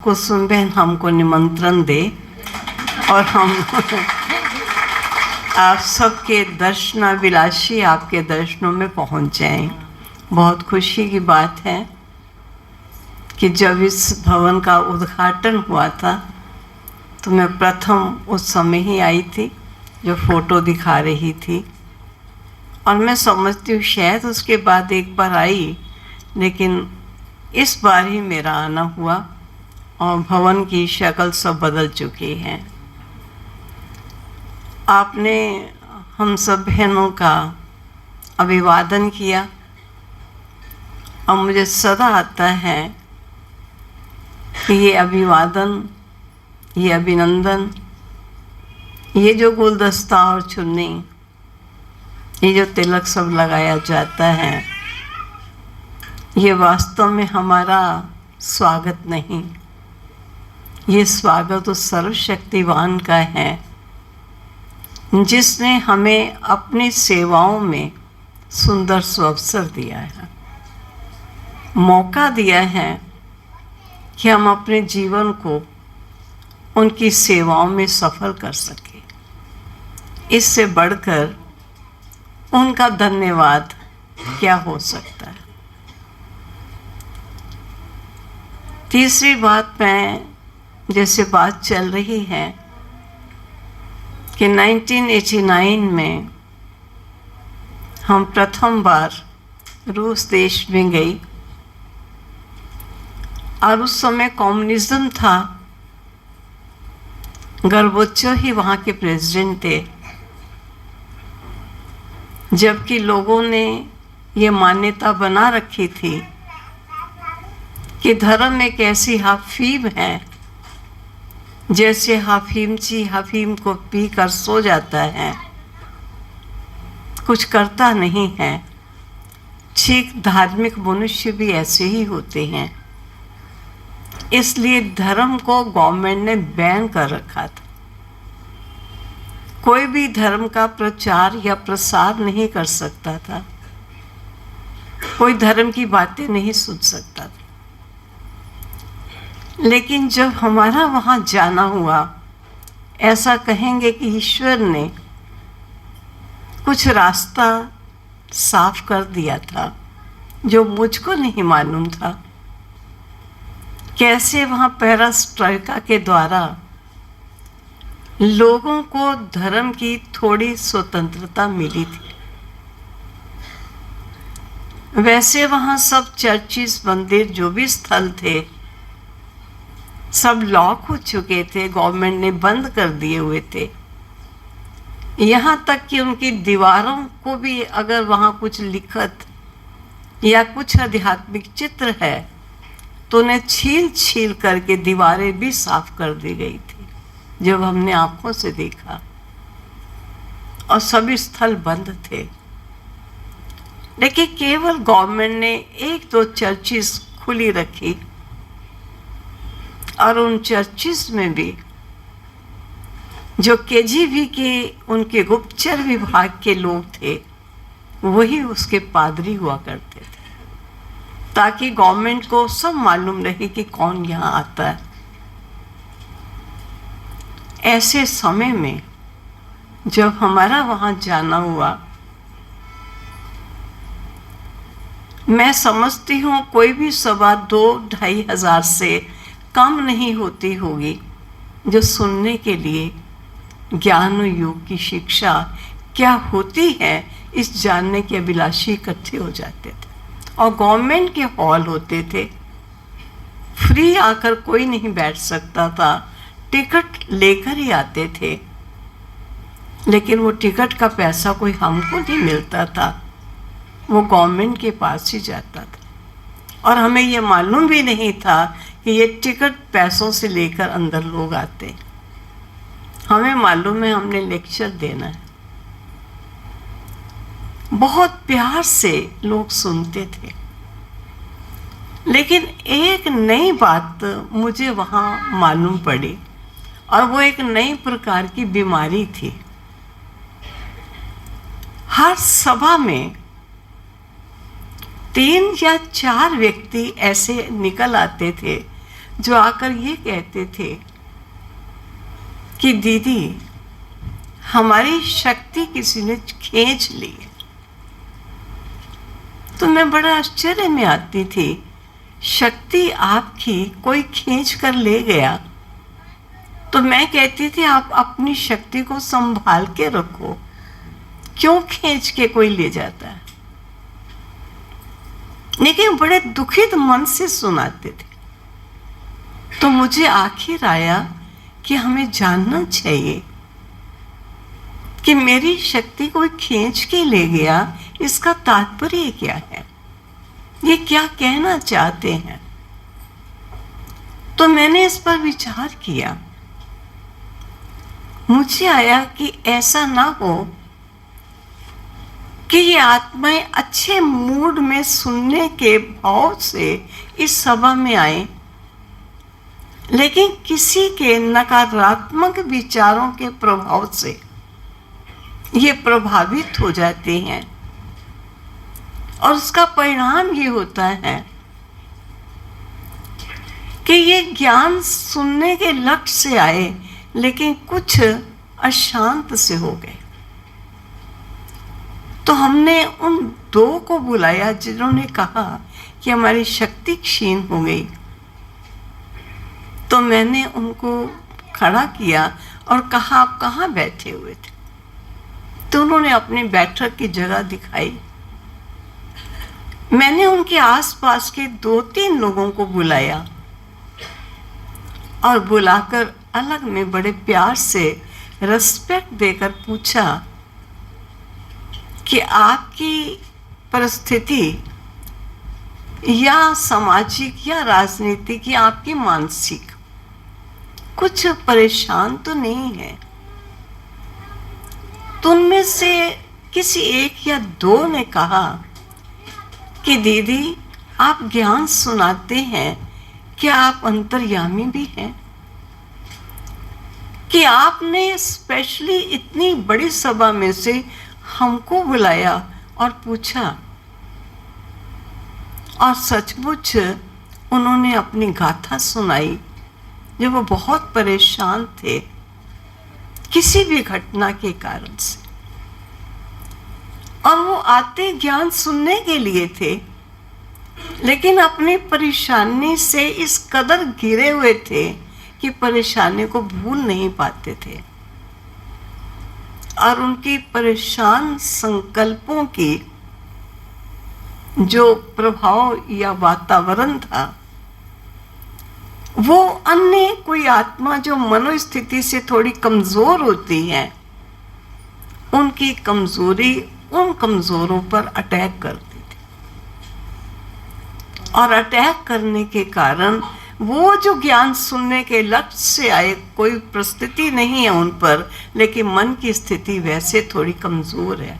कुसुम बहन हमको निमंत्रण दे और हम आप सबके दर्शनाभिलाषी आपके दर्शनों में पहुंच जाएं। बहुत खुशी की बात है कि जब इस भवन का उद्घाटन हुआ था तो मैं प्रथम उस समय ही आई थी जो फोटो दिखा रही थी, और मैं समझती हूँ शायद उसके बाद एक बार आई, लेकिन इस बार ही मेरा आना हुआ और भवन की शक्ल सब बदल चुकी है। आपने हम सब बहनों का अभिवादन किया और मुझे सदा आता है कि ये अभिवादन, ये अभिनंदन, ये जो गुलदस्ता और चुन्नी, ये जो तिलक सब लगाया जाता है, ये वास्तव में हमारा स्वागत नहीं, ये स्वागत उस सर्वशक्तिवान का है जिसने हमें अपनी सेवाओं में सुंदर सुअवसर दिया है, मौका दिया है कि हम अपने जीवन को उनकी सेवाओं में सफल कर सकें। इससे बढ़कर उनका धन्यवाद क्या हो सकता है। तीसरी बात, मैं जैसे बात चल रही है कि 1989 में हम प्रथम बार रूस देश में गई और उस समय कम्युनिज्म था, गोर्बाचोव ही वहाँ के प्रेसिडेंट थे, जबकि लोगों ने ये मान्यता बना रखी थी कि धर्म एक ऐसी अफीम है जैसे अफीमची अफीम को पी कर सो जाता है, कुछ करता नहीं है। ठीक धार्मिक मनुष्य भी ऐसे ही होते हैं। इसलिए धर्म को गवर्नमेंट ने बैन कर रखा था। कोई भी धर्म का प्रचार या प्रसार नहीं कर सकता था, कोई धर्म की बातें नहीं सुन सकता था। लेकिन जब हमारा वहाँ जाना हुआ, ऐसा कहेंगे कि ईश्वर ने कुछ रास्ता साफ कर दिया था जो मुझको नहीं मालूम था। कैसे वहाँ पेरेस्ट्रोइका के द्वारा लोगों को धर्म की थोड़ी स्वतंत्रता मिली थी। वैसे वहाँ सब चर्चिस, मंदिर, जो भी स्थल थे, सब लॉक हो चुके थे, गवर्नमेंट ने बंद कर दिए हुए थे। यहाँ तक कि उनकी दीवारों को भी अगर वहाँ कुछ लिखत या कुछ आध्यात्मिक चित्र है तो उन्हें छील छील करके दीवारें भी साफ कर दी गई थी, जब हमने आंखों से देखा, और सभी स्थल बंद थे। लेकिन केवल गवर्नमेंट ने एक दो चर्चिस खुली रखी, और उन चर्चिस में भी जो केजीबी के उनके गुप्तचर विभाग के लोग थे वही उसके पादरी हुआ करते थे, ताकि गवर्नमेंट को सब मालूम रहे कि कौन यहाँ आता है। ऐसे समय में जब हमारा वहाँ जाना हुआ, मैं समझती हूँ कोई भी सभा 2-2.5 हज़ार से कम नहीं होती होगी जो सुनने के लिए ज्ञान युग की शिक्षा क्या होती है इस जानने के अभिलाषी इकट्ठे हो जाते थे। और गवर्नमेंट के हॉल होते थे, फ्री आकर कोई नहीं बैठ सकता था, टिकट लेकर ही आते थे। लेकिन वो टिकट का पैसा कोई हमको नहीं मिलता था, वो गवर्नमेंट के पास ही जाता था। और हमें ये मालूम भी नहीं था कि ये टिकट पैसों से लेकर अंदर लोग आते। हमें मालूम है हमने लेक्चर देना है। बहुत प्यार से लोग सुनते थे। लेकिन एक नई बात मुझे वहाँ मालूम पड़ी, और वो एक नई प्रकार की बीमारी थी। हर सभा में 3 या 4 व्यक्ति ऐसे निकल आते थे जो आकर ये कहते थे कि दीदी हमारी शक्ति किसी ने खींच ली। तो मैं बड़ा आश्चर्य में आती थी, शक्ति आपकी कोई खींच कर ले गया। तो मैं कहती थी आप अपनी शक्ति को संभाल के रखो, क्यों खींच के कोई ले जाता है। लेकिन बड़े दुखित मन से सुनाते थे। तो मुझे आखिर आया कि हमें जानना चाहिए कि मेरी शक्ति कोई खींच के ले गया, इसका तात्पर्य क्या है, ये क्या कहना चाहते हैं। तो मैंने इस पर विचार किया। मुझे आया कि ऐसा ना हो कि ये आत्माएं अच्छे मूड में सुनने के भाव से इस सभा में आए, लेकिन किसी के नकारात्मक विचारों के प्रभाव से ये प्रभावित हो जाते हैं। और उसका परिणाम ये होता है कि ये ज्ञान सुनने के लक्ष्य से आए, लेकिन कुछ अशांत से हो गए। तो हमने उन दो को बुलाया जिन्होंने कहा कि हमारी शक्ति क्षीण हो गई। तो मैंने उनको खड़ा किया और कहा आप कहाँ बैठे हुए थे। तो उन्होंने अपनी बैठक की जगह दिखाई। मैंने उनके आसपास के 2-3 लोगों को बुलाया और बुलाकर अलग में बड़े प्यार से रिस्पेक्ट देकर पूछा कि आपकी परिस्थिति या सामाजिक या राजनीतिक या आपकी मानसिक कुछ परेशान तो नहीं है। तो उनमें से किसी एक या दो ने कहा कि दीदी आप ज्ञान सुनाते हैं, क्या आप अंतर्यामी भी हैं? कि आपने स्पेशली इतनी बड़ी सभा में से हमको बुलाया और पूछा। और सचमुच उन्होंने अपनी गाथा सुनाई, जब वो बहुत परेशान थे किसी भी घटना के कारण से। और वो आते ज्ञान सुनने के लिए थे, लेकिन अपनी परेशानी से इस कदर घिरे हुए थे कि परेशानी को भूल नहीं पाते थे। और उनकी परेशान संकल्पों की जो प्रभाव या वातावरण था, वो अन्य कोई आत्मा जो मनोस्थिति से थोड़ी कमजोर होती है, उनकी कमजोरी उन कमजोरों पर अटैक करती थी। और अटैक करने के कारण वो जो ज्ञान सुनने के लक्ष्य से आए, कोई परिस्थिति नहीं है उन पर, लेकिन मन की स्थिति वैसे थोड़ी कमजोर है,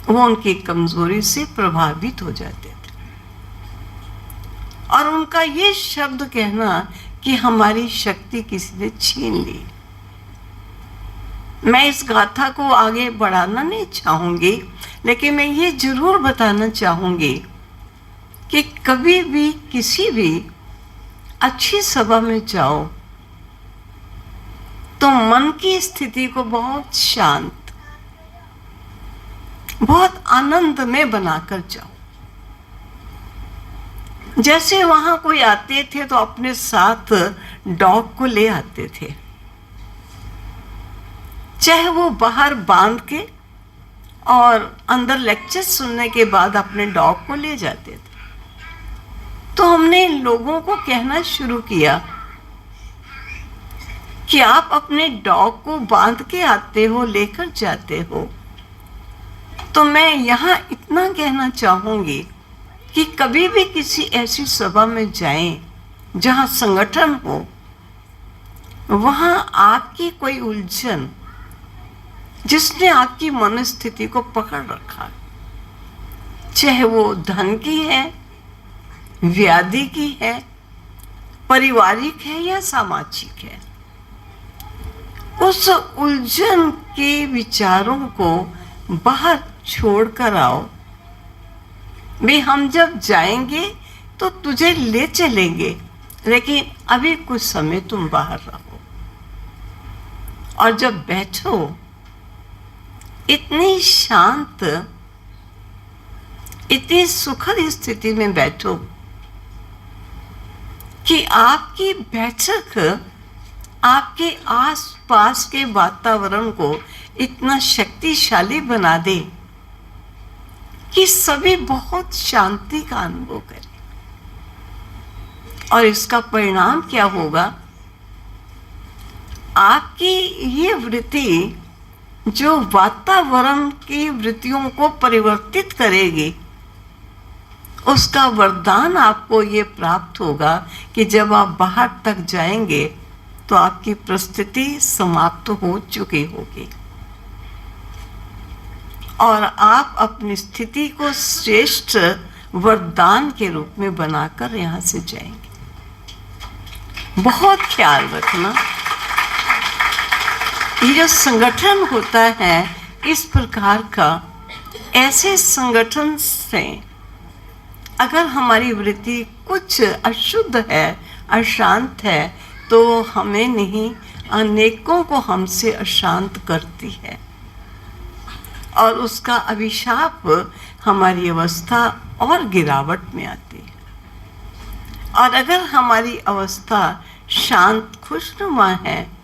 वो उनकी कमजोरी से प्रभावित हो जाते थे। और उनका ये शब्द कहना कि हमारी शक्ति किसी ने छीन ली। मैं इस गाथा को आगे बढ़ाना नहीं चाहूंगी, लेकिन मैं ये जरूर बताना चाहूंगी कि कभी भी किसी भी अच्छी सभा में जाओ तो मन की स्थिति को बहुत शांत, बहुत आनंद में बनाकर जाओ। जैसे वहां कोई आते थे तो अपने साथ डॉग को ले आते थे, चाहे वो बाहर बांध के और अंदर लेक्चर सुनने के बाद अपने डॉग को ले जाते थे। तो हमने लोगों को कहना शुरू किया कि आप अपने डॉग को बांध के आते हो, लेकर जाते हो। तो मैं यहाँ इतना कहना चाहूंगी कि कभी भी किसी ऐसी सभा में जाएं जहाँ संगठन हो, वहाँ आपकी कोई उलझन जिसने आपकी मनस्थिति को पकड़ रखा, चाहे वो धन की है, व्याधि की है, पारिवारिक है या सामाजिक है, उस उलझन के विचारों को बाहर छोड़कर आओ। वे हम जब जाएंगे तो तुझे ले चलेंगे, लेकिन अभी कुछ समय तुम बाहर रहो, और जब बैठो इतनी शांत, इतनी सुखद स्थिति में बैठो कि आपकी बैठक आपके आसपास के वातावरण को इतना शक्तिशाली बना दे कि सभी बहुत शांति का अनुभव करें। और इसका परिणाम क्या होगा? आपकी ये वृत्ति जो वातावरण की वृत्तियों को परिवर्तित करेगी, उसका वरदान आपको ये प्राप्त होगा कि जब आप बाहर तक जाएंगे तो आपकी परिस्थिति समाप्त हो चुकी होगी और आप अपनी स्थिति को श्रेष्ठ वरदान के रूप में बनाकर यहाँ से जाएंगे। बहुत ख्याल रखना, ये जो संगठन होता है इस प्रकार का, ऐसे संगठन से अगर हमारी वृत्ति कुछ अशुद्ध है, अशांत है, तो हमें नहीं अनेकों को हमसे अशांत करती है और उसका अभिशाप हमारी अवस्था और गिरावट में आती है। और अगर हमारी अवस्था शांत खुशनुमा है,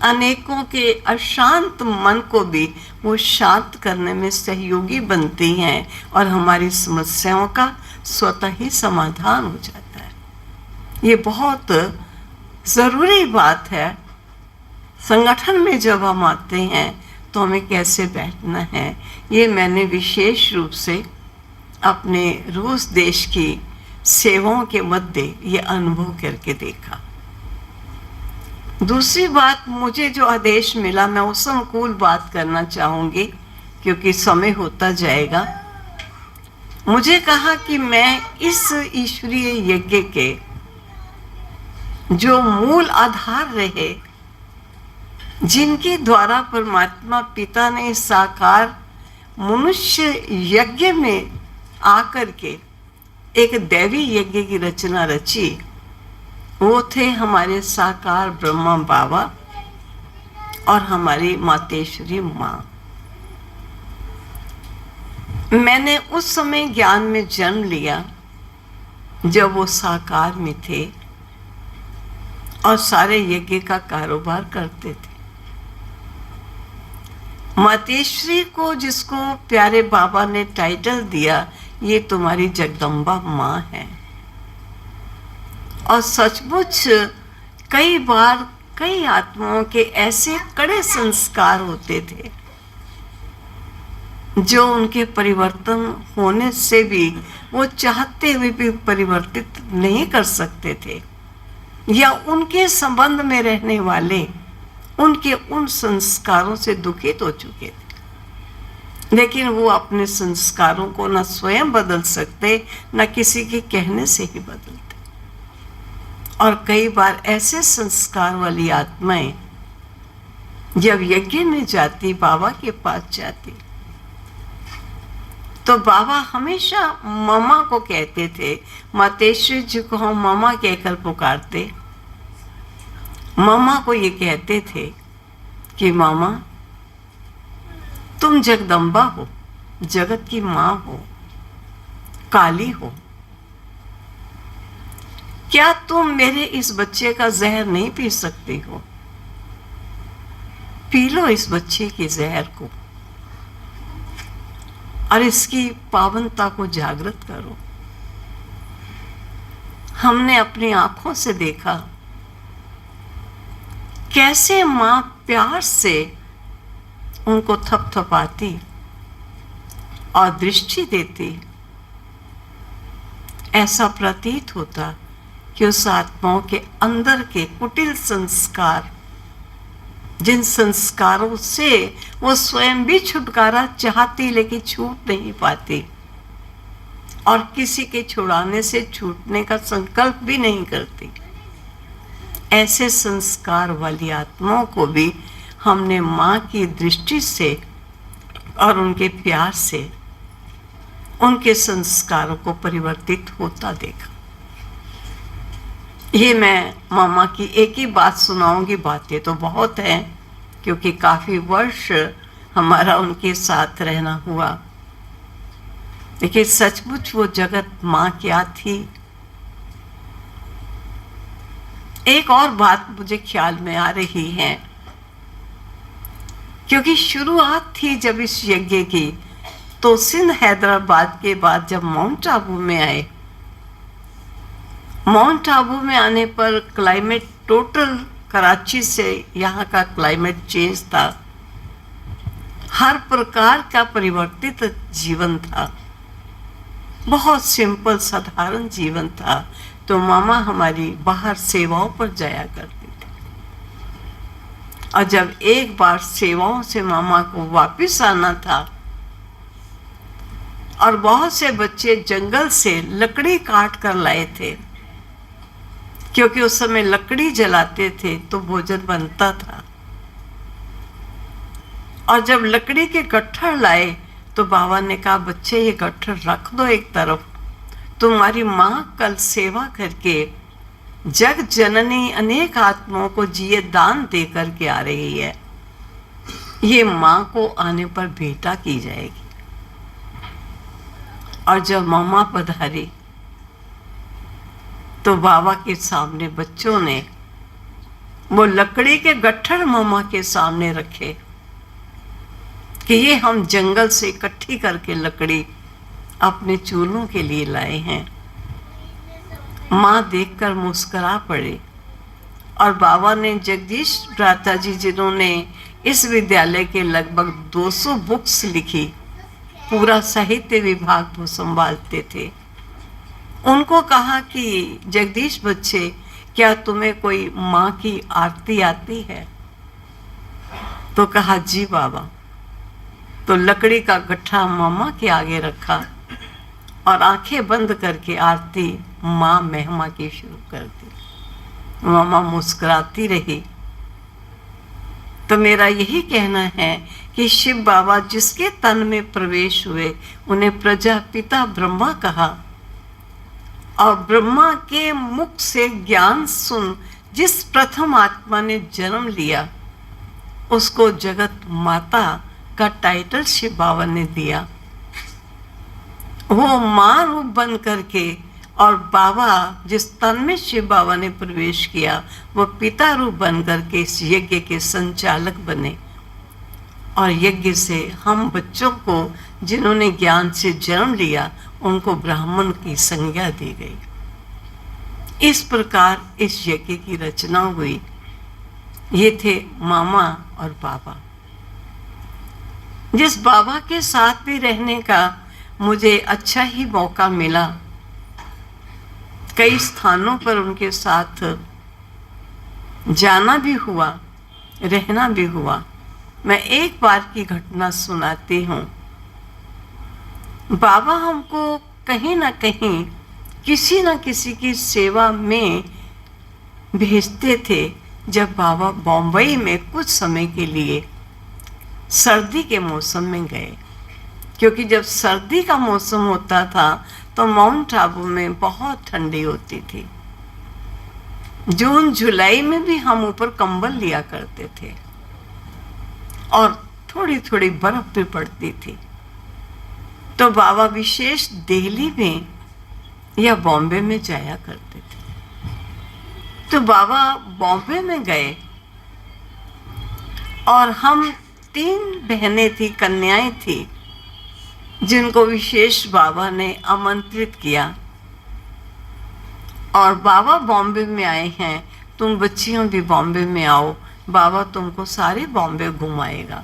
अनेकों के अशांत मन को भी वो शांत करने में सहयोगी बनती हैं और हमारी समस्याओं का स्वतः ही समाधान हो जाता है। ये बहुत ज़रूरी बात है। संगठन में जब हम आते हैं तो हमें कैसे बैठना है, ये मैंने विशेष रूप से अपने रूस देश की सेवाओं के मध्य ये अनुभव करके देखा। दूसरी बात, मुझे जो आदेश मिला, मैं उस अनुकूल बात करना चाहूँगी क्योंकि समय होता जाएगा। मुझे कहा कि मैं इस ईश्वरीय यज्ञ के जो मूल आधार रहे, जिनके द्वारा परमात्मा पिता ने साकार मनुष्य यज्ञ में आकर के एक दैवी यज्ञ की रचना रची, वो थे हमारे साकार ब्रह्मा बाबा और हमारी मातेश्वरी माँ। मैंने उस समय ज्ञान में जन्म लिया जब वो साकार में थे और सारे यज्ञ का कारोबार करते थे। मातेश्वरी को, जिसको प्यारे बाबा ने टाइटल दिया, ये तुम्हारी जगदम्बा माँ है। और सचमुच कई बार कई आत्माओं के ऐसे कड़े संस्कार होते थे जो उनके परिवर्तन होने से भी वो चाहते हुए भी परिवर्तित नहीं कर सकते थे, या उनके संबंध में रहने वाले उनके उन संस्कारों से दुखित हो चुके थे। लेकिन वो अपने संस्कारों को न स्वयं बदल सकते, न किसी के कहने से ही बदलते। और कई बार ऐसे संस्कार वाली आत्माएं जब यज्ञ में जाती, बाबा के पास जाती, तो बाबा हमेशा मामा को कहते थे। मातेश्वरी जी को हम मामा कहकर पुकारते। मामा को ये कहते थे कि मामा, तुम जगदम्बा हो, जगत की माँ हो, काली हो, क्या तुम मेरे इस बच्चे का जहर नहीं पी सकती हो? पी लो इस बच्चे के जहर को और इसकी पावनता को जागृत करो। हमने अपनी आंखों से देखा कैसे माँ प्यार से उनको थपथपाती और दृष्टि देती। ऐसा प्रतीत होता कि उस आत्माओं के अंदर के कुटिल संस्कार, जिन संस्कारों से वो स्वयं भी छुटकारा चाहती लेकिन छूट नहीं पाती और किसी के छुड़ाने से छूटने का संकल्प भी नहीं करती, ऐसे संस्कार वाली आत्माओं को भी हमने माँ की दृष्टि से और उनके प्यार से उनके संस्कारों को परिवर्तित होता देखा। ये मैं मामा की एक ही बात सुनाऊंगी, बातें तो बहुत हैं क्योंकि काफ़ी वर्ष हमारा उनके साथ रहना हुआ। देखिए सचमुच वो जगत माँ क्या थी। एक और बात मुझे ख्याल में आ रही है, क्योंकि शुरुआत थी जब इस यज्ञ की, तो सिंध हैदराबाद के बाद जब माउंट आबू में आए, माउंट आबू में आने पर क्लाइमेट टोटल कराची से यहाँ का क्लाइमेट चेंज था। हर प्रकार का परिवर्तित जीवन था, बहुत सिंपल साधारण जीवन था। तो मामा हमारी बाहर सेवाओं पर जाया करती थी, और जब एक बार सेवाओं से मामा को वापस आना था और बहुत से बच्चे जंगल से लकड़ी काट कर लाए थे, क्योंकि उस समय लकड़ी जलाते थे तो भोजन बनता था। और जब लकड़ी के गट्ठर लाए तो बाबा ने कहा, बच्चे ये गट्ठर रख दो एक तरफ, तुम्हारी माँ कल सेवा करके जग जननी अनेक आत्माओं को जिए दान दे करके आ रही है, ये माँ को आने पर भेंटा की जाएगी। और जब मामा पधारी तो बाबा के सामने बच्चों ने वो लकड़ी के गट्ठर मामा के सामने रखे कि ये हम जंगल से इकट्ठी करके लकड़ी अपने चूल्हों के लिए लाए हैं। माँ देखकर मुस्कुरा पड़े, और बाबा ने जगदीश भ्राता जी, जिन्होंने इस विद्यालय के लगभग 200 बुक्स लिखी, पूरा साहित्य विभाग वो संभालते थे, उनको कहा कि जगदीश बच्चे, क्या तुम्हें कोई माँ की आरती आती है? तो कहा जी बाबा। तो लकड़ी का गट्ठा मामा के आगे रखा और आंखें बंद करके आरती माँ महिमा की शुरू कर दी। मामा मुस्कुराती रही। तो मेरा यही कहना है कि शिव बाबा जिसके तन में प्रवेश हुए, उन्हें प्रजापिता ब्रह्मा कहा, और ब्रह्मा के मुख से ज्ञान सुन जिस प्रथम आत्मा ने जन्म लिया, उसको जगत माता का टाइटल शिव बाबा ने दिया। वो माँ रूप बन करके, और बाबा जिस तन में शिव बाबा ने प्रवेश किया, वो पिता रूप बन करके इस यज्ञ के संचालक बने। और यज्ञ से हम बच्चों को, जिन्होंने ज्ञान से जन्म लिया, उनको ब्राह्मण की संज्ञा दी गई। इस प्रकार इस यज्ञ की रचना हुई। ये थे मामा और बाबा। जिस बाबा के साथ भी रहने का मुझे अच्छा ही मौका मिला, कई स्थानों पर उनके साथ जाना भी हुआ, रहना भी हुआ। मैं एक बार की घटना सुनाती हूँ। बाबा हमको कहीं ना कहीं किसी न किसी की सेवा में भेजते थे। जब बाबा बॉम्बई में कुछ समय के लिए सर्दी के मौसम में गए, क्योंकि जब सर्दी का मौसम होता था तो माउंट आबू में बहुत ठंडी होती थी। जून जुलाई में भी हम ऊपर कंबल लिया करते थे, और थोड़ी थोड़ी बर्फ भी पड़ती थी। तो बाबा विशेष दिल्ली में या बॉम्बे में जाया करते थे। तो बाबा बॉम्बे में गए, और हम 3 बहनें थी, कन्याएं थी, जिनको विशेष बाबा ने आमंत्रित किया। और बाबा बॉम्बे में आए हैं, तुम बच्चियों भी बॉम्बे में आओ, बाबा तुमको सारे बॉम्बे घुमाएगा।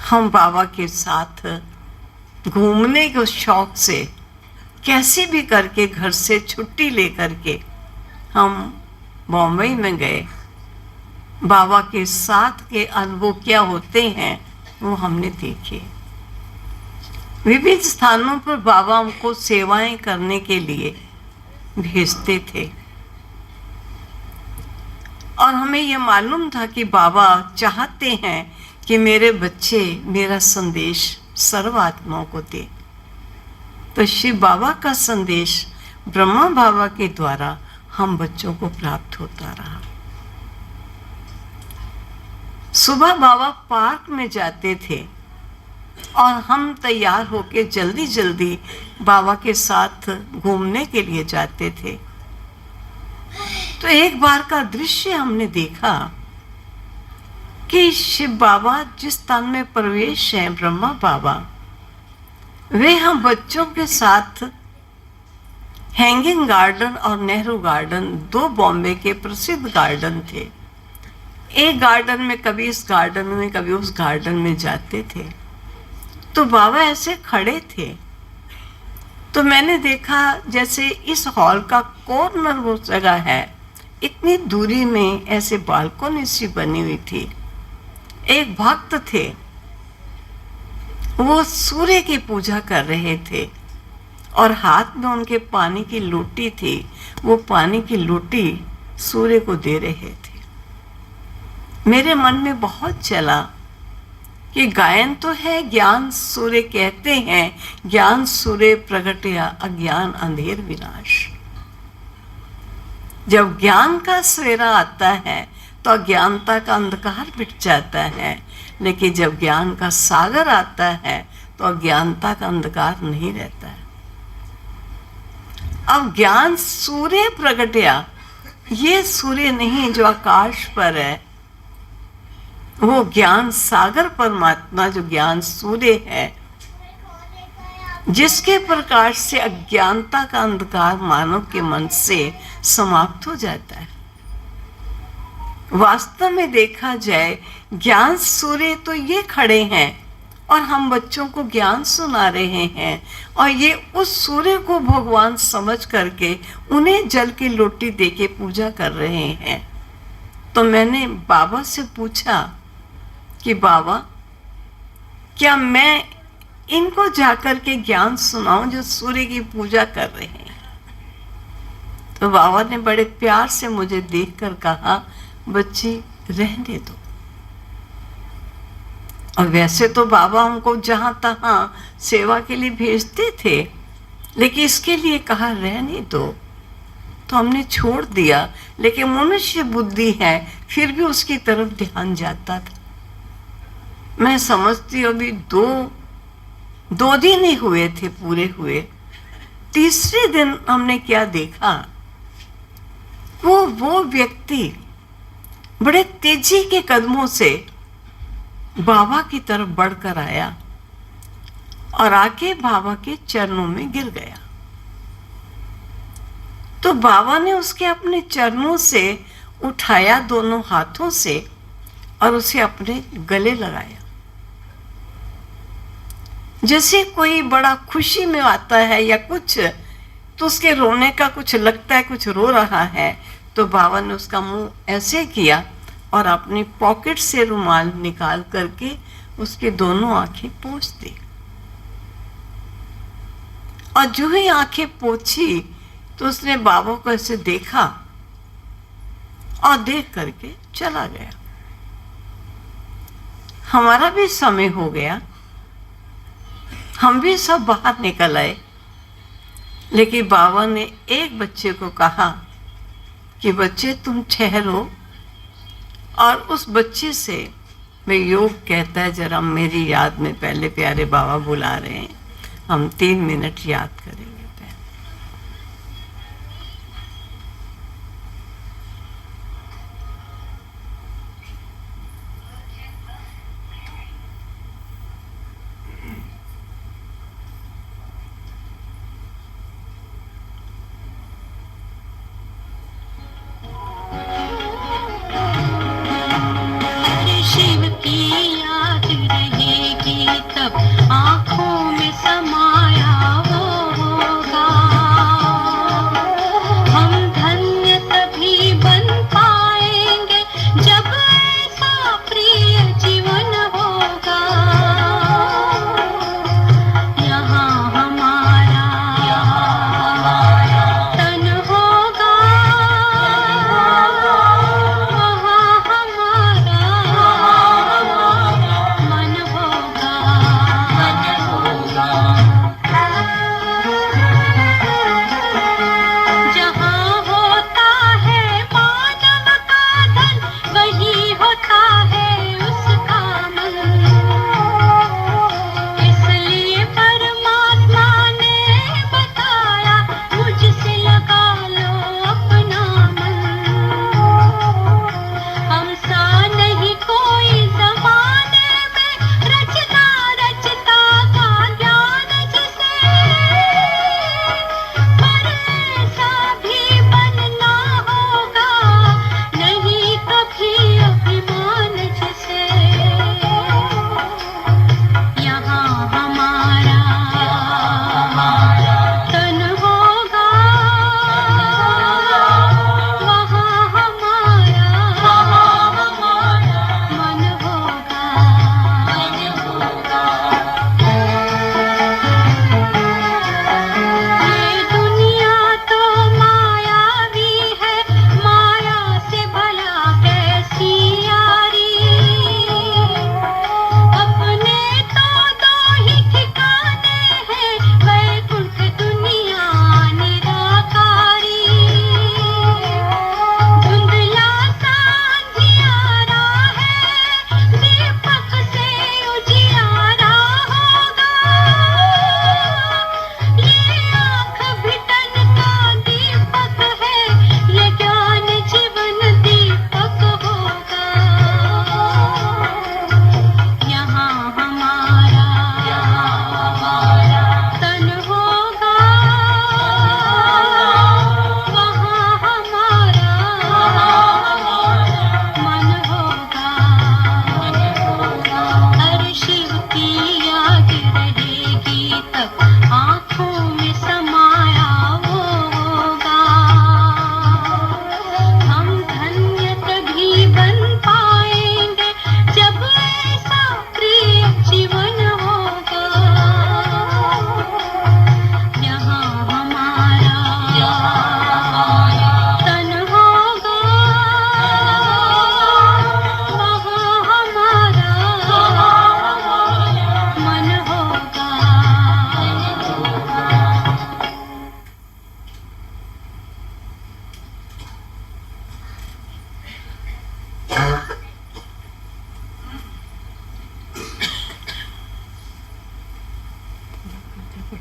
हम बाबा के साथ घूमने के शौक से कैसे भी करके घर से छुट्टी लेकर के हम बॉम्बे में गए। बाबा के साथ के अनुभव क्या होते हैं वो हमने देखे। विभिन्न स्थानों पर बाबा हमको सेवाएं करने के लिए भेजते थे, और हमें यह मालूम था कि बाबा चाहते हैं कि मेरे बच्चे मेरा संदेश सर्व आत्माओं को दे। तो शिव बाबा का संदेश ब्रह्मा बाबा के द्वारा हम बच्चों को प्राप्त होता रहा। सुबह बाबा पार्क में जाते थे और हम तैयार होके जल्दी जल्दी बाबा के साथ घूमने के लिए जाते थे। तो एक बार का दृश्य हमने देखा कि शिव बाबा जिस स्थान में प्रवेश है, ब्रह्मा बाबा, वे हम बच्चों के साथ हैंगिंग गार्डन और नेहरू गार्डन, दो बॉम्बे के प्रसिद्ध गार्डन थे, एक गार्डन में कभी इस गार्डन में कभी उस गार्डन में जाते थे। तो बाबा ऐसे खड़े थे तो मैंने देखा जैसे इस हॉल का कॉर्नर वो जगह है, इतनी दूरी में ऐसे बालकनी सी बनी हुई थी। एक भक्त थे, वो सूर्य की पूजा कर रहे थे और हाथ में उनके पानी की लोटी थी। वो पानी की लोटी सूर्य को दे रहे थे। मेरे मन में बहुत चला कि गायन तो है, ज्ञान सूर्य कहते हैं, ज्ञान सूर्य प्रगटया अज्ञान अंधेर विनाश। जब ज्ञान का सवेरा आता है तो अज्ञानता का अंधकार मिट जाता है, लेकिन जब ज्ञान का सागर आता है तो अज्ञानता का अंधकार नहीं रहता है। अब ज्ञान सूर्य प्रगटया, ये सूर्य नहीं जो आकाश पर है, वो ज्ञान सागर परमात्मा जो ज्ञान सूर्य है, जिसके प्रकाश से अज्ञानता का अंधकार मानव के मन से समाप्त हो जाता है। वास्तव में देखा जाए, ज्ञान सूर्य तो ये खड़े हैं और हम बच्चों को ज्ञान सुना रहे हैं, और ये उस सूर्य को भगवान समझ करके उन्हें जल की लोटी देके पूजा कर रहे हैं। तो मैंने बाबा से पूछा कि बाबा, क्या मैं इनको जाकर के ज्ञान सुनाऊं जो सूर्य की पूजा कर रहे हैं? तो बाबा ने बड़े प्यार से मुझे देखकर कहा, बच्ची रहने दो। और वैसे तो बाबा हमको जहां तहां सेवा के लिए भेजते थे, लेकिन इसके लिए कहा रहने दो, तो हमने छोड़ दिया। लेकिन मनुष्य बुद्धि है, फिर भी उसकी तरफ ध्यान जाता था। मैं समझती हूँ अभी दो दिन ही हुए थे पूरे हुए। तीसरे दिन हमने क्या देखा, वो व्यक्ति बड़े तेजी के कदमों से बाबा की तरफ बढ़कर आया और आके बाबा के चरणों में गिर गया। तो बाबा ने उसके अपने चरणों से उठाया दोनों हाथों से और उसे अपने गले लगाया। जैसे कोई बड़ा खुशी में आता है या कुछ, तो उसके रोने का कुछ लगता है, कुछ रो रहा है, तो बाबा ने उसका मुंह ऐसे किया और अपनी पॉकेट से रुमाल निकाल करके उसकी दोनों आंखें पोंछ दी। और जो ही आंखें पोंछी तो उसने बाबा को ऐसे देखा और देख करके चला गया। हमारा भी समय हो गया, हम भी सब बाहर निकल आए, लेकिन बाबा ने एक बच्चे को कहा कि बच्चे तुम ठहरो, और उस बच्चे से मैं योग कहता है, जरा मेरी याद में पहले प्यारे बाबा बुला रहे हैं, हम 3 मिनट याद करेंगे। शिव की याद रहेगी तब आँखों में समाया वो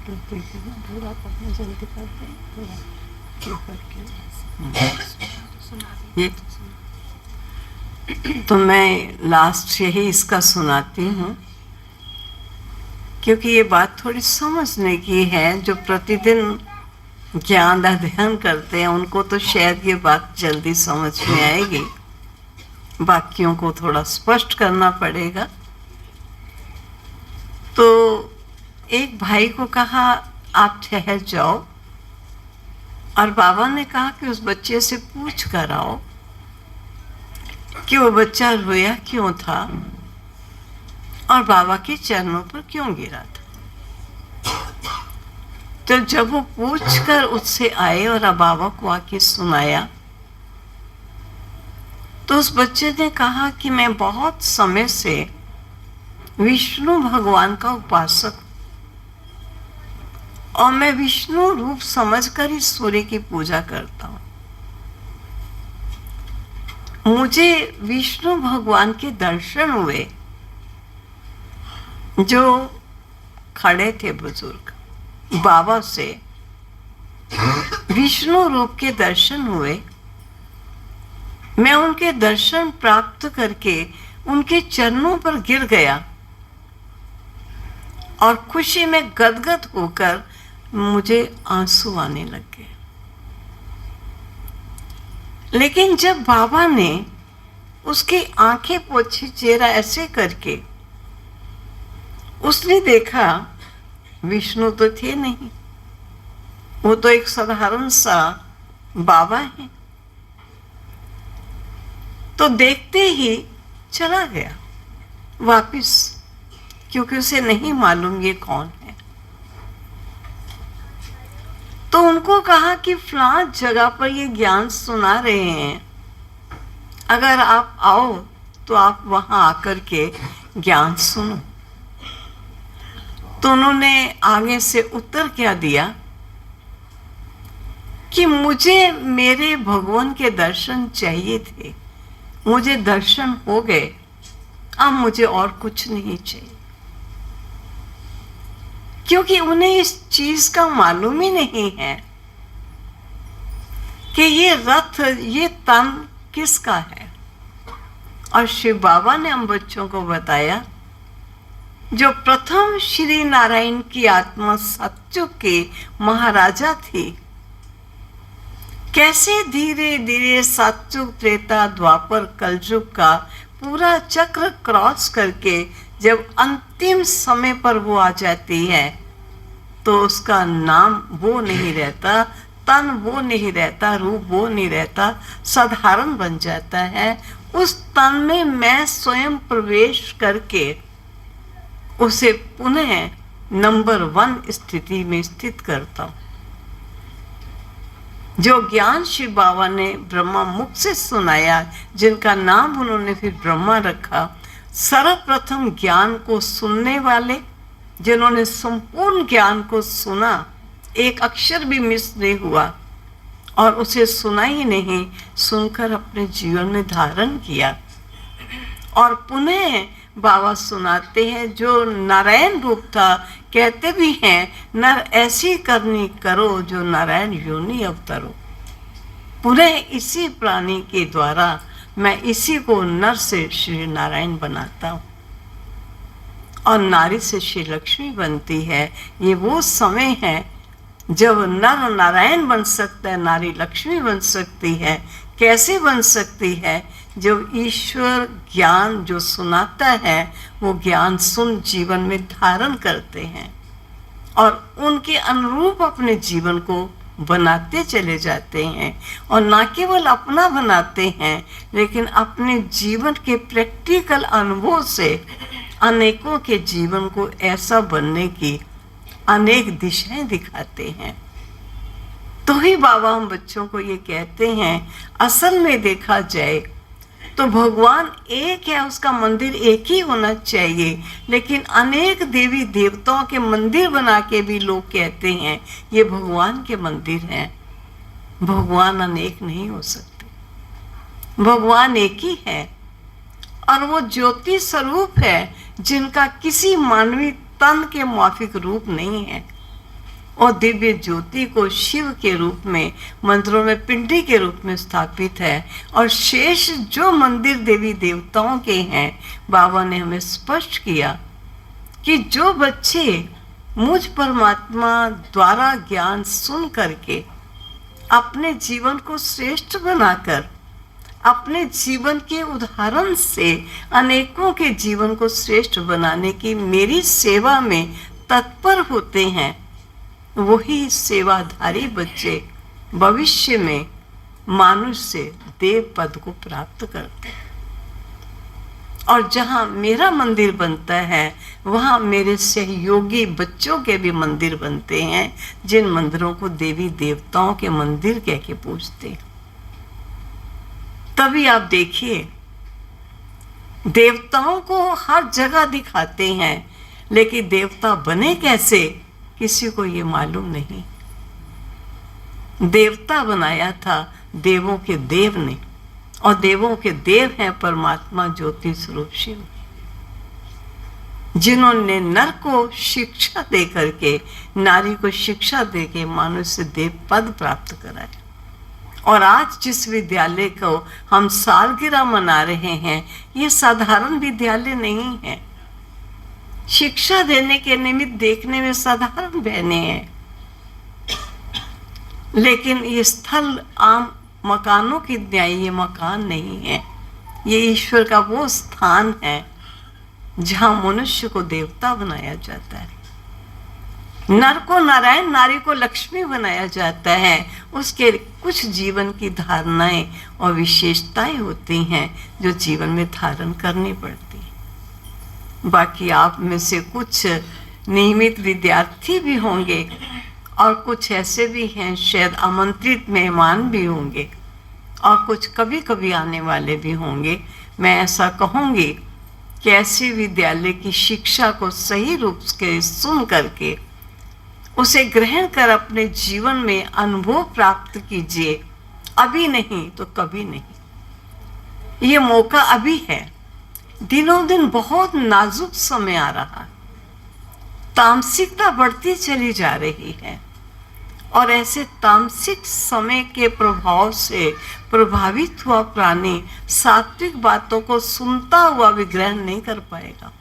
पूरा करना जल्दी करते हैं, पूरा क्यों करके ये तो मैं लास्ट यही इसका सुनाती हूँ, क्योंकि ये बात थोड़ी समझने की है। जो प्रतिदिन ज्ञान अध्ययन करते हैं उनको तो शायद ये बात जल्दी समझ में आएगी, बाकियों को थोड़ा स्पष्ट करना पड़ेगा। तो एक भाई को कहा आप ठहर जाओ, और बाबा ने कहा कि उस बच्चे से पूछ कर आओ कि वो बच्चा रोया क्यों था और बाबा के चरणों पर क्यों गिरा था। तो जब वो पूछ कर उससे आए और बाबा को आके सुनाया, तो उस बच्चे ने कहा कि मैं बहुत समय से विष्णु भगवान का उपासक हूं और मैं विष्णु रूप समझकर ही सूर्य की पूजा करता हूं। मुझे विष्णु भगवान के दर्शन हुए, जो खड़े थे बुजुर्ग, बाबा से विष्णु रूप के दर्शन हुए। मैं उनके दर्शन प्राप्त करके उनके चरणों पर गिर गया और खुशी में गदगद होकर मुझे आंसू आने लग गए। लेकिन जब बाबा ने उसकी आंखें पोंछी, चेहरा ऐसे करके, उसने देखा विष्णु तो थे नहीं, वो तो एक साधारण सा बाबा है। तो देखते ही चला गया वापिस, क्योंकि उसे नहीं मालूम ये कौन है। तो उनको कहा कि फलां जगह पर ये ज्ञान सुना रहे हैं, अगर आप आओ तो आप वहां आकर के ज्ञान सुनो। तो उन्होंने आगे से उत्तर क्या दिया कि मुझे मेरे भगवान के दर्शन चाहिए थे, मुझे दर्शन हो गए, अब मुझे और कुछ नहीं चाहिए। क्योंकि उन्हें इस चीज का मालूम ही नहीं है कि ये रथ, ये तन किसका है। और शिव बाबा ने हम बच्चों को बताया, जो प्रथम श्री नारायण की आत्मा सत्युग के महाराजा थी, कैसे धीरे धीरे सत्युग, त्रेता, द्वापर, कलयुग का पूरा चक्र क्रॉस करके जब अंतिम समय पर वो आ जाती है, तो उसका नाम वो नहीं रहता, तन वो नहीं रहता, रूप वो नहीं रहता, साधारण बन जाता है। उस तन में मैं स्वयं प्रवेश करके उसे पुनः नंबर 1 स्थिति में स्थित करता हूं। जो ज्ञान शिव बाबा ने ब्रह्मा मुख से सुनाया, जिनका नाम उन्होंने फिर ब्रह्मा रखा, सर्वप्रथम ज्ञान को सुनने वाले, जिन्होंने संपूर्ण ज्ञान को सुना, एक अक्षर भी मिस नहीं हुआ और उसे सुना ही नहीं, सुनकर अपने जीवन में धारण किया। और पुनः बाबा सुनाते हैं, जो नारायण रूप था, कहते भी हैं, नर ऐसी करनी करो जो नारायण योनि अवतरो। पुनः इसी प्राणी के द्वारा मैं इसी को नर से श्री नारायण बनाता हूँ और नारी से श्री लक्ष्मी बनती है। ये वो समय है जब नर नारायण बन सकता है, नारी लक्ष्मी बन सकती है। कैसे बन सकती है? जब ईश्वर ज्ञान जो सुनाता है, वो ज्ञान सुन जीवन में धारण करते हैं और उनके अनुरूप अपने जीवन को बनाते चले जाते हैं। और ना केवल अपना बनाते हैं, लेकिन अपने जीवन के प्रैक्टिकल अनुभव से अनेकों के जीवन को ऐसा बनने की अनेक दिशाएं दिखाते हैं। तो ही बाबा हम बच्चों को ये कहते हैं, असल में देखा जाए तो भगवान एक है, उसका मंदिर एक ही होना चाहिए। लेकिन अनेक देवी देवताओं के मंदिर बना के भी लोग कहते हैं ये भगवान के मंदिर हैं। भगवान अनेक नहीं हो सकते, भगवान एक ही है और वो ज्योति स्वरूप है, जिनका किसी मानवीय तन के माफिक रूप नहीं है। और दिव्य ज्योति को शिव के रूप में मंदिरों में पिंडी के रूप में स्थापित है। और शेष जो मंदिर देवी देवताओं के हैं, बाबा ने हमें स्पष्ट किया कि जो बच्चे मुझ परमात्मा द्वारा ज्ञान सुन करके अपने जीवन को श्रेष्ठ बनाकर अपने जीवन के उदाहरण से अनेकों के जीवन को श्रेष्ठ बनाने की मेरी सेवा में तत्पर होते हैं, वही सेवाधारी बच्चे भविष्य में मानुष से देव पद को प्राप्त करते हैं। और जहाँ मेरा मंदिर बनता है वहाँ मेरे सहयोगी बच्चों के भी मंदिर बनते हैं, जिन मंदिरों को देवी देवताओं के मंदिर कह के पूजते हैं। तभी आप देखिए, देवताओं को हर जगह दिखाते हैं, लेकिन देवता बने कैसे किसी को ये मालूम नहीं। देवता बनाया था देवों के देव ने, और देवों के देव हैं परमात्मा ज्योति स्वरूप शिव, जिन्होंने नर को शिक्षा दे करके, नारी को शिक्षा दे के मानुष से देव पद प्राप्त कराया। और आज जिस विद्यालय को हम सालगिरह मना रहे हैं, ये साधारण विद्यालय नहीं है। शिक्षा देने के निमित्त देखने में साधारण बहने हैं, लेकिन ये स्थल आम मकानों की न्याय ये मकान नहीं है। ये ईश्वर का वो स्थान है जहाँ मनुष्य को देवता बनाया जाता है, नर को नारायण, नारी को लक्ष्मी बनाया जाता है। उसके कुछ जीवन की धारणाएं और विशेषताएं होती हैं जो जीवन में धारण करनी पड़ती हैं। बाकी आप में से कुछ नियमित विद्यार्थी भी होंगे और कुछ ऐसे भी हैं शायद आमंत्रित मेहमान भी होंगे, और कुछ कभी कभी आने वाले भी होंगे। मैं ऐसा कहूँगी कि ऐसे विद्यालय की शिक्षा को सही रूप से सुन करके उसे ग्रहण कर अपने जीवन में अनुभव प्राप्त कीजिए। अभी नहीं तो कभी नहीं, ये मौका अभी है। दिनों दिन बहुत नाजुक समय आ रहा, तामसिकता बढ़ती चली जा रही है, और ऐसे तामसिक समय के प्रभाव से प्रभावित हुआ प्राणी सात्विक बातों को सुनता हुआ भी ग्रहण नहीं कर पाएगा।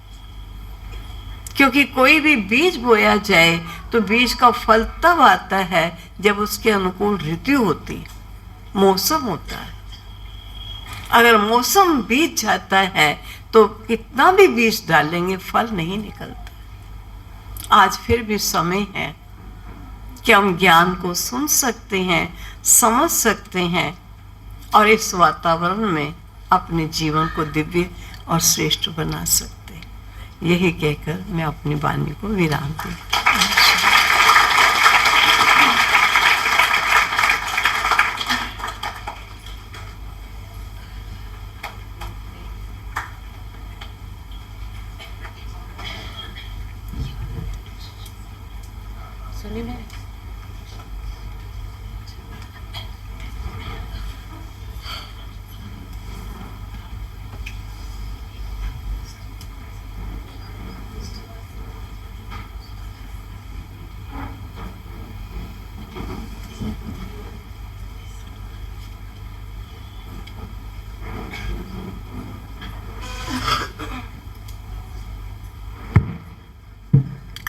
क्योंकि कोई भी बीज बोया जाए तो बीज का फल तब आता है जब उसके अनुकूल ऋतु होती है, मौसम होता है। अगर मौसम बीत जाता है तो कितना भी बीज डालेंगे फल नहीं निकलता। आज फिर भी समय है कि हम ज्ञान को सुन सकते हैं, समझ सकते हैं, और इस वातावरण में अपने जीवन को दिव्य और श्रेष्ठ बना सकते हैं। यही कहकर मैं अपनी वाणी को विराम दूँ।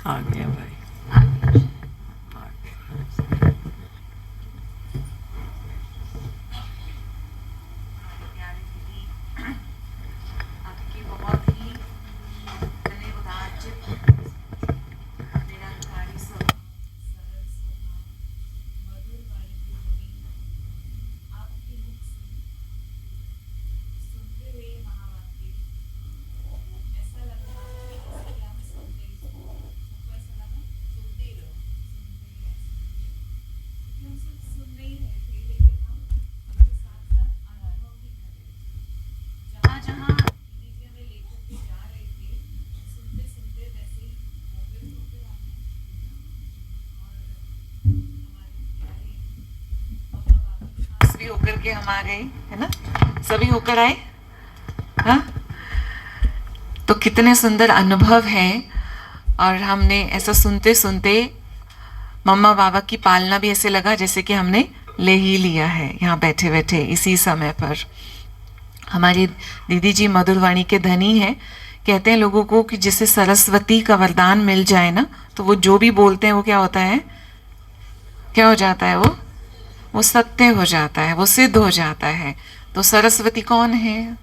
आ गया भाई। होकर के हम आ गए, है ना, सभी होकर आए। हाँ, तो कितने सुंदर अनुभव हैं। और हमने ऐसा सुनते सुनते मम्मा पापा की पालना भी ऐसे लगा जैसे कि हमने ले ही लिया है यहाँ बैठे बैठे इसी समय पर। हमारी दीदी जी मधुरवाणी के धनी हैं। कहते हैं लोगों को कि जिसे सरस्वती का वरदान मिल जाए ना, तो वो जो भी बोलते हैं वो क्या होता है, क्या हो जाता है, वो सत्य हो जाता है, वो सिद्ध हो जाता है। तो सरस्वती कौन है?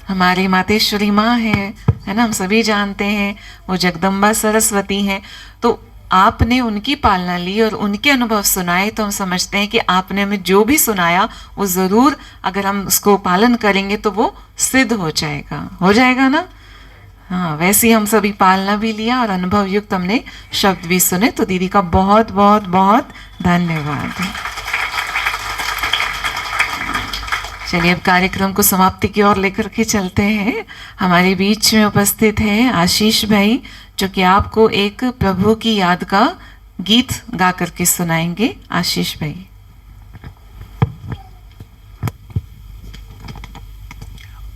हमारी मातेश्वरी माँ है ना, हम सभी जानते हैं वो जगदम्बा सरस्वती हैं। तो आपने उनकी पालना ली और उनके अनुभव सुनाए, तो हम समझते हैं कि आपने हमें जो भी सुनाया वो ज़रूर अगर हम उसको पालन करेंगे तो वो सिद्ध हो जाएगा ना। हाँ, वैसे ही हम सभी पालना भी लिया और अनुभव युक्त हमने शब्द भी सुने। तो दीदी का बहुत बहुत बहुत धन्यवाद। चलिए अब कार्यक्रम को समाप्ति की ओर लेकर के चलते हैं। हमारे बीच में उपस्थित है आशीष भाई, जो कि आपको एक प्रभु की याद का गीत गा करके सुनाएंगे। आशीष भाई।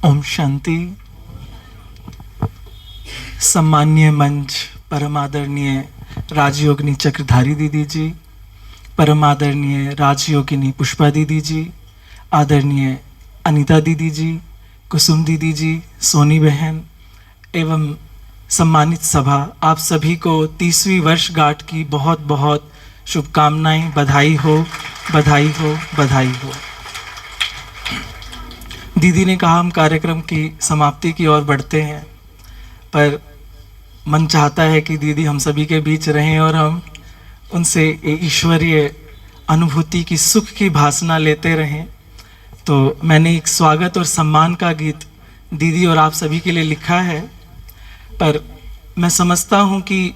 ओम शांति। सम्मान्य मंच परमादरणीय राजयोगिनी चक्रधारी दीदी जी, परमादरणीय राजयोगिनी पुष्पा दीदी जी, आदरणीय अनीता दीदी जी, कुसुम दीदी जी, सोनी बहन एवं सम्मानित सभा, आप सभी को 30वीं वर्षगांठ की बहुत बहुत शुभकामनाएं। बधाई हो, बधाई हो, बधाई हो। दीदी ने कहा हम कार्यक्रम की समाप्ति की ओर बढ़ते हैं, पर मन चाहता है कि दीदी हम सभी के बीच रहें और हम उनसे ईश्वरीय अनुभूति की सुख की भासना लेते रहें। तो मैंने एक स्वागत और सम्मान का गीत दीदी और आप सभी के लिए लिखा है, पर मैं समझता हूँ कि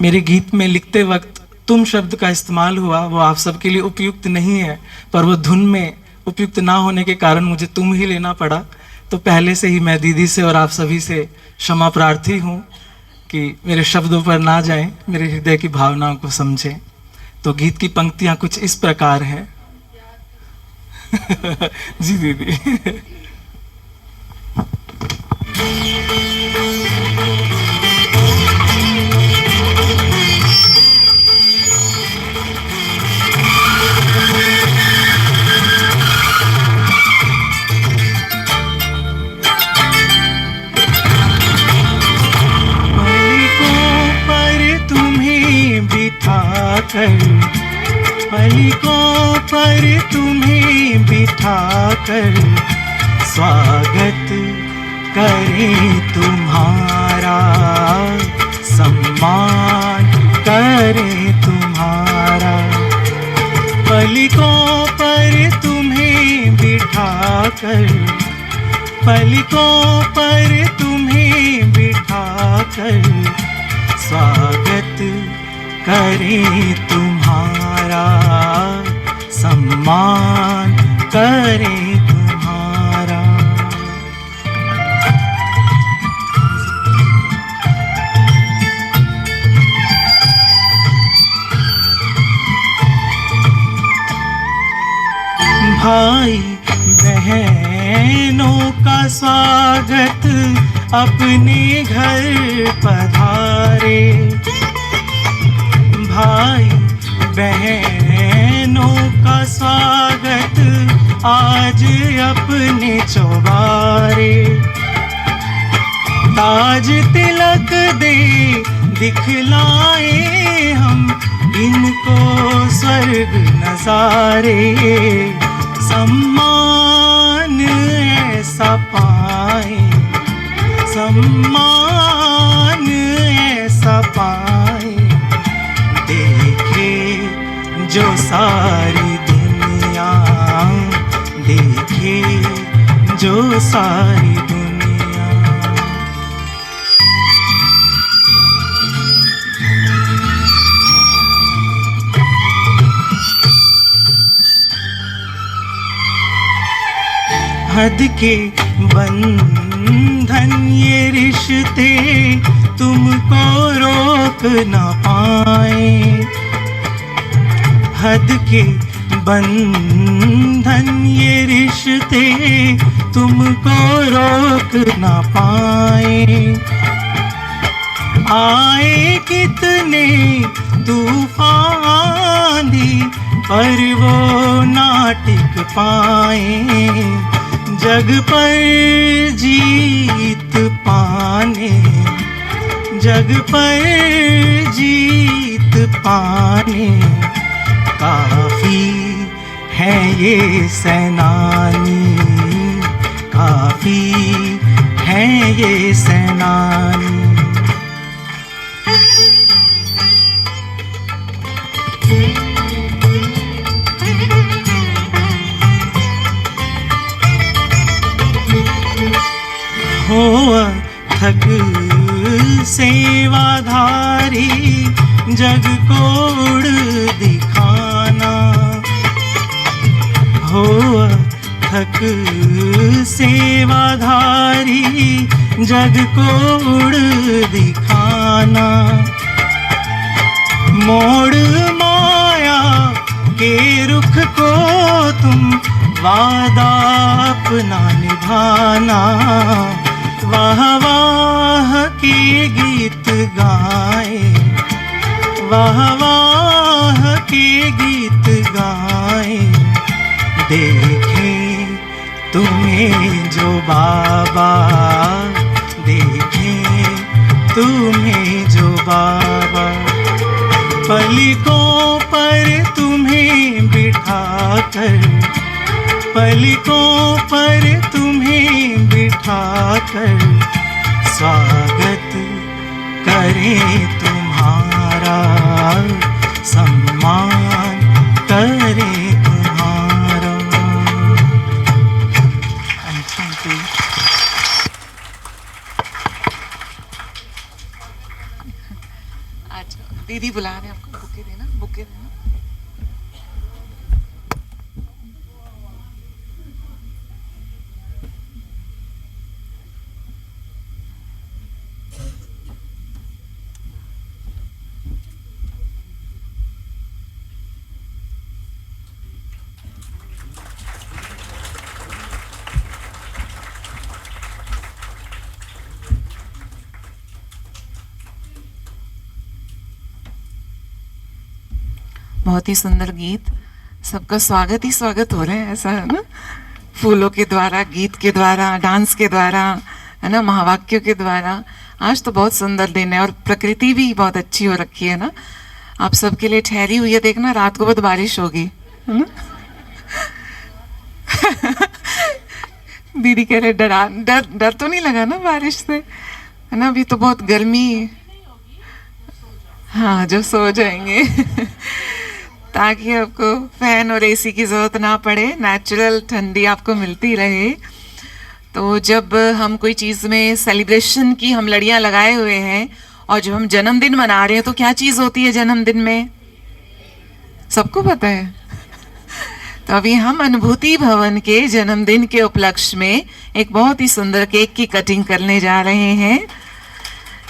मेरे गीत में लिखते वक्त तुम शब्द का इस्तेमाल हुआ, वो आप सबके लिए उपयुक्त नहीं है, पर वो धुन में उपयुक्त ना होने के कारण मुझे तुम ही लेना पड़ा। तो पहले से ही मैं दीदी से और आप सभी से क्षमा प्रार्थी हूँ कि मेरे शब्दों पर ना जाएं, मेरे हृदय की भावनाओं को समझें। तो गीत की पंक्तियाँ कुछ इस प्रकार हैं। जी दीदी। पलकों पर तुम्हें बिठाकर स्वागत करें तुम्हारा, सम्मान करें तुम्हारा। पलकों पर तुम्हें बिठाकर, पलकों पर तुम्हें बिठाकर स्वागत करें तुम्हारा, सम्मान करें तुम्हारा। भाई बहनों का स्वागत अपने घर पधारे, भाई बहनों का स्वागत आज अपने चौबारे। ताज तिलक दे दिखलाए हम इनको स्वर्ग नजारे, सम्मान ऐसा पाए, सम्मान ऐसा पाए, देखे जो सारी दुनिया, देखे जो सारी दुनिया। हद के बंधन ये रिश्ते तुमको रोक ना पाए, हद के बंधन ये रिश्ते तुमको रोक ना पाए। आए कितने तूफान भी, पर वो ना टिक पाए जग पर जीत पाने, जग पर जीत पाने। काफी है ये सेनानी, काफी है ये सेनानी। हो थक सेवाधारी जग को उड़ दिखाना, हो थक सेवाधारी जग को उड़ दिखाना। मोड़ माया के रुख को तुम वादा अपना निभाना। वाह वाह के गीत गाए, वाह वाह के गीत गाए। देखे तुम्हें जो बाबा, देखे तुम्हें जो बाबा। पलकों पर तुम्हें बिठाकर, पलकों पर तुम्हें बिठाकर स्वागत करें तुम्हारा, सम्मान करें तुम्हारा। अच्छा दीदी बुला रहे हैं आपको, बुके देना, बुके देना। बहुत ही सुंदर गीत, सबका स्वागत ही स्वागत हो रहा है, ऐसा है ना, फूलों के द्वारा, गीत के द्वारा, डांस के द्वारा, है ना, महावाक्यों के द्वारा। आज तो बहुत सुंदर दिन है और प्रकृति भी बहुत अच्छी हो रखी है ना। आप सबके लिए ठहरी हुई है, देखना रात को बहुत बारिश होगी, है ना। दीदी कह रहे डर तो नहीं लगा ना बारिश से, है ना। अभी तो बहुत गर्मी, हाँ जो सो जाएंगे ताकि आपको फैन और एसी की ज़रूरत ना पड़े, नेचुरल ठंडी आपको मिलती रहे। तो जब हम कोई चीज़ में सेलिब्रेशन की हम लड़ियाँ लगाए हुए हैं और जब हम जन्मदिन मना रहे हैं तो क्या चीज़ होती है जन्मदिन में, सबको पता है। तो अभी हम अनुभूति भवन के जन्मदिन के उपलक्ष्य में एक बहुत ही सुंदर केक की कटिंग करने जा रहे हैं।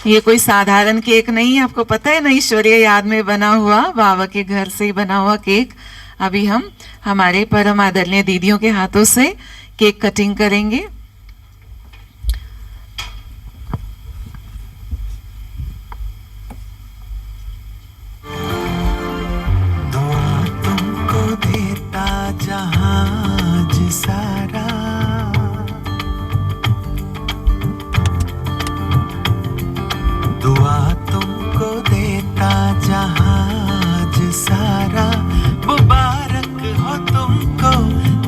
ये कोई साधारण केक नहीं है, आपको पता है ना, ईश्वरीय याद में बना हुआ, बाबा के घर से ही बना हुआ केक। अभी हम हमारे परम आदरणीय दीदियों के हाथों से केक कटिंग करेंगे। दुआ तुमको देता जहाज सारा, दुआ तुमको देता जहाज सारा। मुबारक हो तुमको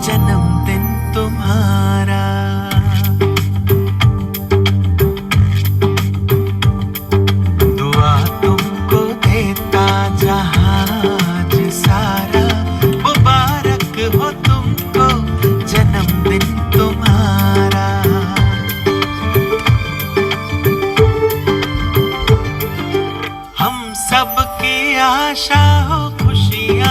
जन्मदिन तुम्हारा। दुआ तुमको देता जहाज सारा। मुबारक हो तुमको जन्मदिन तुम्हारा। सबकी आशा हो